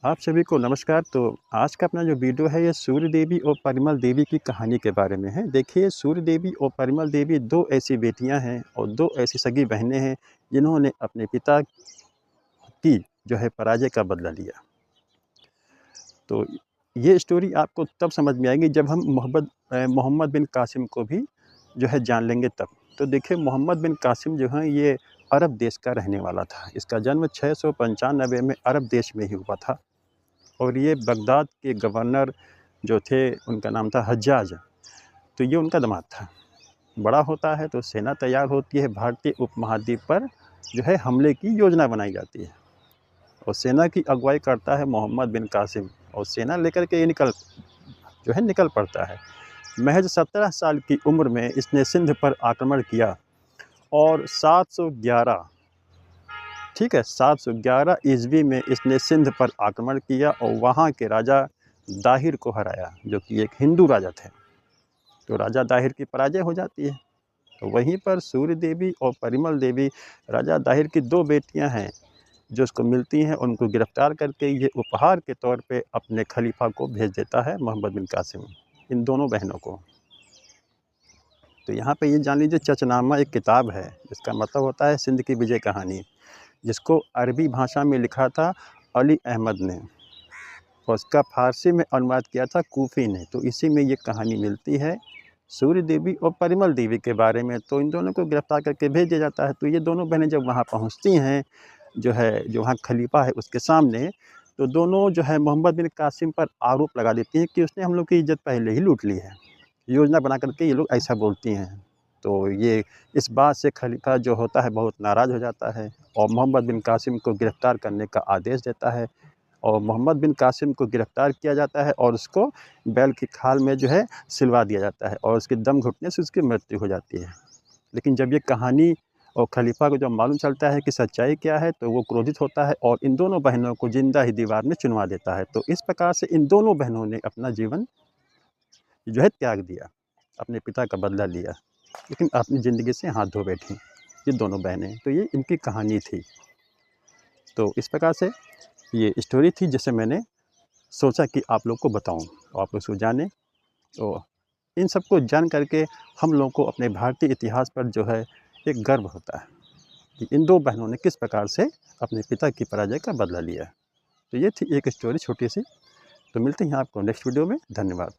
आप सभी को नमस्कार। तो आज का अपना जो वीडियो है ये सूर्य देवी और परिमल देवी की कहानी के बारे में है। देखिए, सूर्य देवी और परिमल देवी दो ऐसी बेटियां हैं और दो ऐसी सगी बहनें हैं जिन्होंने अपने पिता की जो है पराजय का बदला लिया। तो ये स्टोरी आपको तब समझ में आएगी जब हम मोहम्मद बिन कासिम को भी जो है जान लेंगे तब। तो देखिए, मोहम्मद बिन कासिम जो है ये अरब देश का रहने वाला था। इसका जन्म 695 में अरब देश में ही हुआ था और ये बगदाद के गवर्नर जो थे उनका नाम था हज्जाज। तो ये उनका दामाद था। बड़ा होता है तो सेना तैयार होती है, भारतीय उपमहाद्वीप पर जो है हमले की योजना बनाई जाती है और सेना की अगुवाई करता है मोहम्मद बिन कासिम और सेना लेकर के ये निकल पड़ता है। महज 17 साल की उम्र में इसने सिंध पर आक्रमण किया और 711 ठीक है 711 ईस्वी में इसने सिंध पर आक्रमण किया और वहाँ के राजा दाहिर को हराया, जो कि एक हिंदू राजा थे। तो राजा दाहिर की पराजय हो जाती है। तो वहीं पर सूर्य देवी और परिमल देवी, राजा दाहिर की दो बेटियां हैं जो उसको मिलती हैं। उनको गिरफ्तार करके ये उपहार के तौर पे अपने खलीफा को भेज देता है मोहम्मद बिन कासिम, इन दोनों बहनों को। तो यहाँ पे ये जान लीजिए, चचनामा एक किताब है जिसका मतलब होता है सिंध की विजय कहानी, जिसको अरबी भाषा में लिखा था अली अहमद ने और उसका फ़ारसी में अनुवाद किया था कूफ़ी ने। तो इसी में ये कहानी मिलती है सूर्य देवी और परिमल देवी के बारे में। तो इन दोनों को गिरफ्तार करके भेज दिया जाता है। तो ये दोनों बहनें जब वहाँ पहुँचती हैं, जो वहाँ खलीफा है उसके सामने, तो दोनों जो है मोहम्मद बिन कासिम पर आरोप लगा देती हैं कि उसने हम लोग की इज़्ज़त पहले ही लूट ली है। योजना बना करके ये लोग ऐसा बोलती हैं। तो ये इस बात से खलीफा जो होता है बहुत नाराज़ हो जाता है और मोहम्मद बिन कासिम को गिरफ्तार करने का आदेश देता है और मोहम्मद बिन कासिम को गिरफ्तार किया जाता है और उसको बैल की खाल में जो है सिलवा दिया जाता है और उसके दम घुटने से उसकी मृत्यु हो जाती है। लेकिन जब ये कहानी और खलीफा को जब मालूम चलता है कि सच्चाई क्या है, तो वो क्रोधित होता है और इन दोनों बहनों को जिंदा ही दीवार में चुनवा देता है। तो इस प्रकार से इन दोनों बहनों ने अपना जीवन जो है त्याग दिया, अपने पिता का बदला लिया, लेकिन अपनी ज़िंदगी से हाथ धो बैठी ये दोनों बहनें। तो ये इनकी कहानी थी। तो इस प्रकार से ये स्टोरी थी जिसे मैंने सोचा कि आप लोग को बताऊं और आप लोग उसको जानें। तो इन सबको जान करके हम लोगों को अपने भारतीय इतिहास पर जो है एक गर्व होता है कि इन दो बहनों ने किस प्रकार से अपने पिता की पराजय का बदला लिया। तो ये थी एक स्टोरी छोटी सी। तो मिलते हैं आपको नेक्स्ट वीडियो में। धन्यवाद।